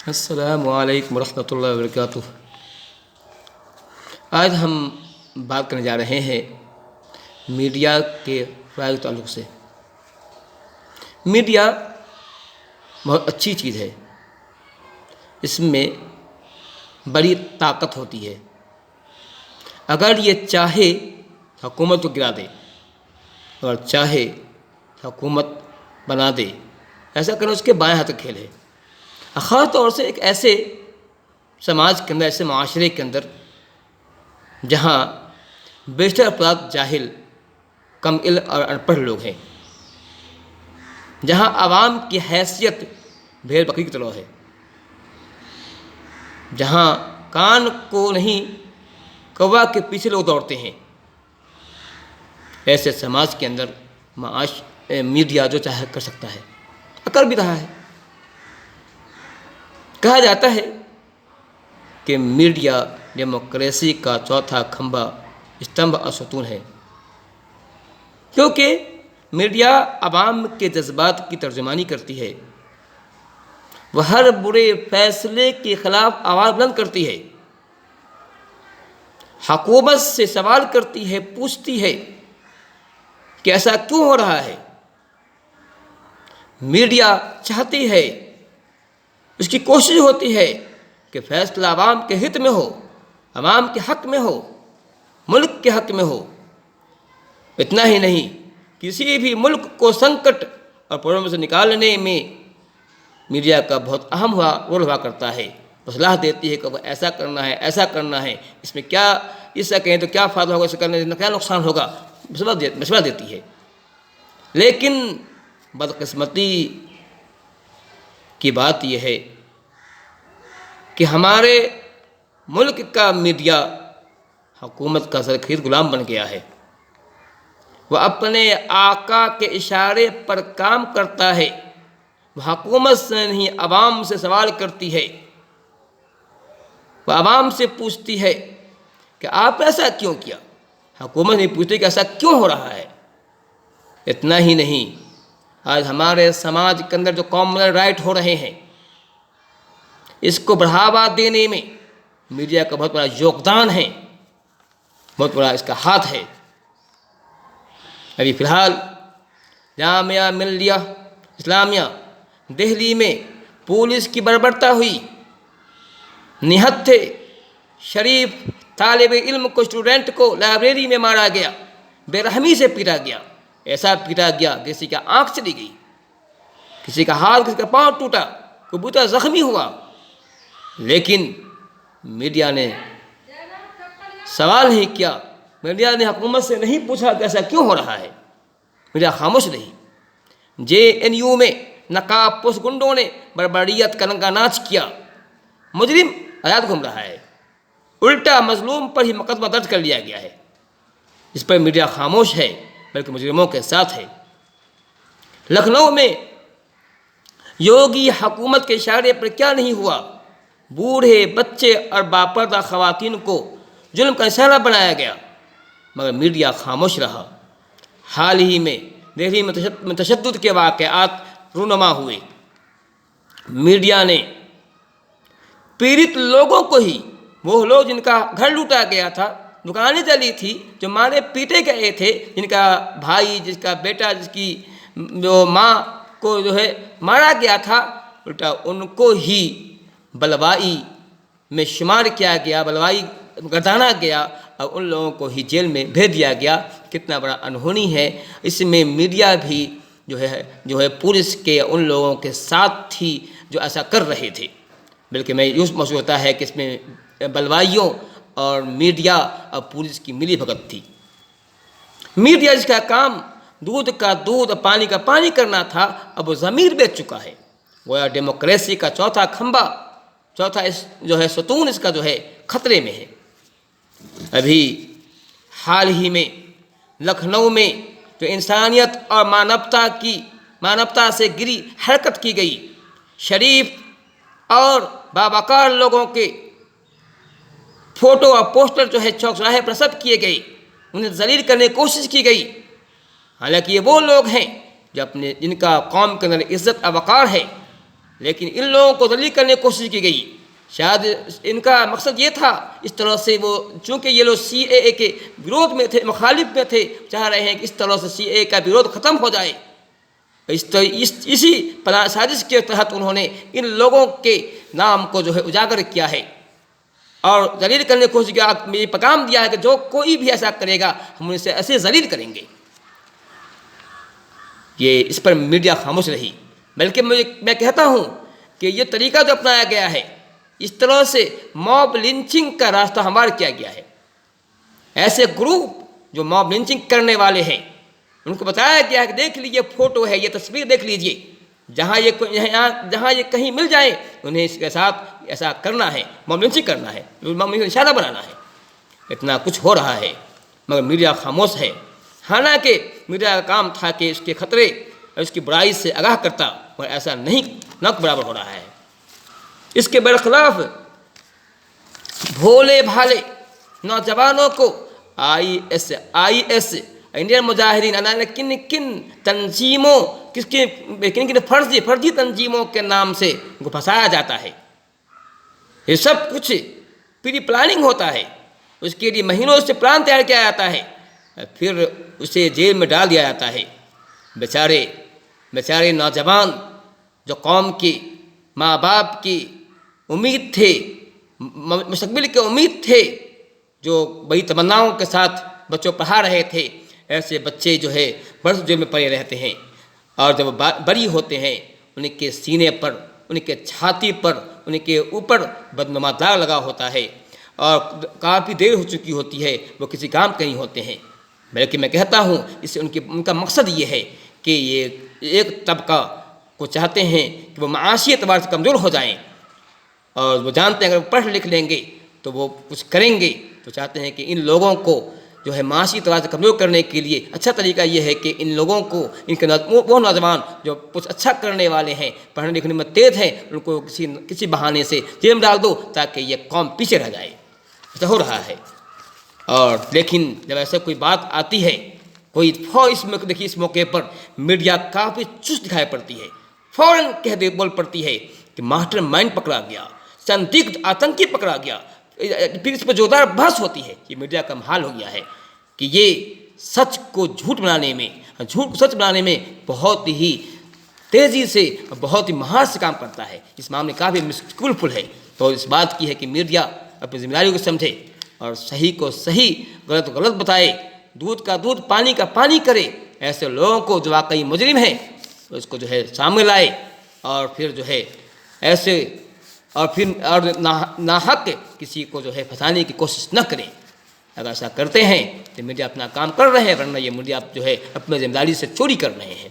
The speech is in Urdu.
السلام علیکم ورحمۃ اللہ وبرکاتہ۔ آج ہم بات کرنے جا رہے ہیں میڈیا کے فوائد کے تعلق سے۔ میڈیا بہت اچھی چیز ہے، اس میں بڑی طاقت ہوتی ہے۔ اگر یہ چاہے حکومت کو گرا دے، اگر چاہے حکومت بنا دے، ایسا کرنا اس کے بائیں ہاتھ کا کھیل ہے۔ خاص طور سے ایک ایسے سماج کے اندر، ایسے معاشرے کے اندر جہاں بیشتر افراد جاہل، کم علم اور ان پڑھ لوگ ہیں، جہاں عوام کی حیثیت بھیڑ بکری کی طرح ہے، جہاں کان کو نہیں کوا کے پیچھے لوگ دوڑتے ہیں، ایسے سماج کے اندر میڈیا جو چاہے کر سکتا ہے، کر بھی رہا ہے۔ کہا جاتا ہے کہ میڈیا ڈیموکریسی کا چوتھا کھمبا، استمبھ اور ستون ہے، کیونکہ میڈیا عوام کے جذبات کی ترجمانی کرتی ہے، وہ ہر برے فیصلے کے خلاف آواز بلند کرتی ہے، حکومت سے سوال کرتی ہے، پوچھتی ہے کہ ایسا کیوں ہو رہا ہے۔ میڈیا چاہتی ہے، اس کی کوشش ہوتی ہے کہ فیصلہ عوام کے ہت میں ہو، عوام کے حق میں ہو، ملک کے حق میں ہو۔ اتنا ہی نہیں، کسی بھی ملک کو سنکٹ اور پرابلم سے نکالنے میں میڈیا کا بہت اہم رول ہوا کرتا ہے۔ وہ صلاح دیتی ہے کہ وہ ایسا کرنا ہے، ایسا کرنا ہے، اس میں کیا، ایسا کہیں تو کیا فائدہ ہوگا، اسے کرنے سے کیا نقصان ہوگا، مشورہ دیتی ہے۔ لیکن بدقسمتی کی بات یہ ہے کہ ہمارے ملک کا میڈیا حکومت کا زرخیز غلام بن گیا ہے۔ وہ اپنے آقا کے اشارے پر کام کرتا ہے، وہ حکومت سے نہیں عوام سے سوال کرتی ہے، وہ عوام سے پوچھتی ہے کہ آپ ایسا کیوں کیا، حکومت نہیں پوچھتی کہ ایسا کیوں ہو رہا ہے۔ اتنا ہی نہیں، آج ہمارے سماج کے اندر جو کامن رائٹ ہو رہے ہیں، اس کو بڑھاوا دینے میں میڈیا کا بہت بڑا یوگدان ہے، بہت بڑا اس کا ہاتھ ہے۔ ابھی فی الحال جامعہ ملیہ اسلامیہ دہلی میں پولیس کی بربرتا ہوئی، نہتھ شریف طالب علم کو، اسٹوڈنٹ کو لائبریری میں مارا گیا، بے رحمی سے پیٹا گیا، ایسا پیٹا گیا کسی کا آنکھ چلی گئی، کسی کا ہاتھ، کسی کا پاؤں ٹوٹا، کوئی بوتا زخمی ہوا۔ لیکن میڈیا نے سوال نہیں کیا، میڈیا نے حکومت سے نہیں پوچھا کہ ایسا کیوں ہو رہا ہے، میڈیا خاموش رہی۔ JNU میں نقاب پوش گنڈوں نے بربریت کا رنگا ناچ کیا، مجرم آزاد گھوم رہا ہے، الٹا مظلوم پر ہی مقدمہ درج کر لیا گیا ہے۔ اس پر میڈیا خاموش ہے، بلکہ مجرموں کے ساتھ ہے۔ لکھنؤ میں یوگی حکومت کے اشارے پر کیا نہیں ہوا، بوڑھے، بچے اور باپردہ خواتین کو ظلم کا نشانہ بنایا گیا، مگر میڈیا خاموش رہا۔ حال ہی میں دہلی میں تشدد کے واقعات رونما ہوئے، میڈیا نے پیڑت لوگوں کو ہی، وہ لوگ جن کا گھر لوٹا گیا تھا، دکانیں جلی تھی، جو مارے پیٹے گئے تھے، جن کا بھائی، جس کا بیٹا، جس کی جو ماں کو مارا گیا تھا، الٹا ان کو ہی بلوائی میں شمار کیا گیا، بلوائی گردانا گیا، اور ان لوگوں کو ہی جیل میں بھیج دیا گیا۔ کتنا بڑا انہونی ہے۔ اس میں میڈیا بھی جو ہے پولیس کے ان لوگوں کے ساتھ تھی جو ایسا کر رہے تھے، بلکہ میں یوں محسوس ہوتا ہے کہ اس میں بلوائیوں اور میڈیا اور پولیس کی ملی بھگت تھی۔ میڈیا جس کا کام دودھ کا دودھ اور پانی کا پانی کرنا تھا، اب وہ ضمیر بیچ چکا ہے۔ گویا ڈیموکریسی کا چوتھا کھمبا، چوتھا ستون اس کا خطرے میں ہے۔ ابھی حال ہی میں لکھنؤ میں جو انسانیت اور مانوتا سے گری حرکت کی گئی، شریف اور باوقار لوگوں کے فوٹو اور پوسٹر چوک چوراہے پر نصب کیے گئے، انہیں ذلیل کرنے کی کوشش کی گئی، حالانکہ یہ وہ لوگ ہیں جو جن کا قوم کے اندر عزت اور وقار ہے، لیکن ان لوگوں کو ذلیل کرنے کی کوشش کی گئی. شاید ان کا مقصد یہ تھا اس طرح سے وہ، چونکہ یہ لوگ CAA کے وروਧ میں تھے، مخالف میں تھے، چاہ رہے ہیں کہ اس طرح سے CAA کا وروਧ ختم ہو جائے. اسی سازش کے تحت انہوں نے ان لوگوں کے نام کو جو ہے اجاگر کیا ہے اور ذلیل کرنے کی کوشش کیا. یہ پیغام دیا ہے کہ جو کوئی بھی ایسا کرے گا ہم اسے ایسے ذلیل کریں گے. یہ اس پر میڈیا خاموش رہی. بلکہ میں کہتا ہوں کہ یہ طریقہ جو اپنایا گیا ہے، اس طرح سے موب لنچنگ کا راستہ ہموار کیا گیا ہے. ایسے گروپ جو موب لنچنگ کرنے والے ہیں ان کو بتایا گیا ہے کہ دیکھ لیجیے فوٹو ہے، یہ تصویر دیکھ لیجیے، جہاں یہ کہیں مل جائے انہیں اس کے ساتھ ایسا کرنا ہے، موب لنچنگ کرنا ہے، موب لنچنگ نشانہ بنانا ہے. اتنا کچھ ہو رہا ہے مگر میڈیا خاموش ہے. حالانکہ میڈیا کا کام تھا کہ اس کے خطرے اور اس کی برائی سے آگاہ کرتا، مگر ایسا نہ برابر ہو رہا ہے. اس کے برخلاف بھولے بھالے نوجوانوں کو IS انڈین مجاہدین کن تنظیموں کن فرضی تنظیموں کے نام سے ان کو پھنسایا جاتا ہے. یہ سب کچھ پری پلاننگ ہوتا ہے. اس کے لیے مہینوں سے پلان تیار کیا جاتا ہے، پھر اسے جیل میں ڈال دیا جاتا ہے. بیچارے نوجوان جو قوم کی ماں باپ کی امید تھے، مستقبل کے امید تھے، جو بڑی تمناؤں کے ساتھ بچوں پڑھا رہے تھے، ایسے بچے جو ہے برس جیل میں پڑے رہتے ہیں. اور جب بری ہوتے ہیں ان کے سینے پر، ان کے چھاتی پر، ان کے اوپر بدنما داغ لگا ہوتا ہے اور کافی دیر ہو چکی ہوتی ہے، وہ کسی کام کے نہیں ہوتے ہیں. بلکہ میں کہتا ہوں اس سے ان کا مقصد یہ ہے کہ یہ ایک طبقہ کو چاہتے ہیں کہ وہ معاشی اعتبار سے کمزور ہو جائیں، اور وہ جانتے ہیں اگر وہ پڑھ لکھ لیں گے تو وہ کچھ کریں گے. تو چاہتے ہیں کہ ان لوگوں کو جو ہے معاشی اعتبار سے کمزور کرنے کے لیے اچھا طریقہ یہ ہے کہ ان لوگوں کو، ان کے وہ نوجوان جو کچھ اچھا کرنے والے ہیں، پڑھنے لکھنے میں تیز ہیں، ان کو کسی بہانے سے جیل میں ڈال دو تاکہ یہ قوم پیچھے رہ جائے. ایسا ہو رہا ہے. اور لیکن جب ایسا کوئی بات آتی ہے، کوئی دیکھیے اس موقع پر میڈیا کافی چست دکھائی پڑتی ہے، فوراً بول پڑتی ہے کہ ماسٹر مائنڈ پکڑا گیا، سندگدھ آتنکی پکڑا گیا. پھر اس پر زوردار بحث ہوتی ہے. یہ میڈیا کا حال ہو گیا ہے کہ یہ سچ کو جھوٹ بنانے میں، جھوٹ کو سچ بنانے میں بہت ہی تیزی سے، بہت ہی مہارت سے کام کرتا ہے. اس معاملے کافی اسکلفل ہے. تو اس بات کی ہے کہ میڈیا اپنی ذمہ داری کو سمجھے اور صحیح کو صحیح، غلط کو غلط بتائے، دودھ کا دودھ، پانی کا پانی کرے. ایسے لوگوں کو جو واقعی مجرم ہیں اس کو جو ہے سامنے لائے، اور پھر جو ہے ایسے اور ناحق کسی کو جو ہے پھنسانے کی کوشش نہ کریں. اگر ایسا کرتے ہیں تو میڈیا اپنا کام کر رہے ہیں، ورنہ یہ میڈیا جو ہے اپنی ذمہ داری سے چوری کر رہے ہیں.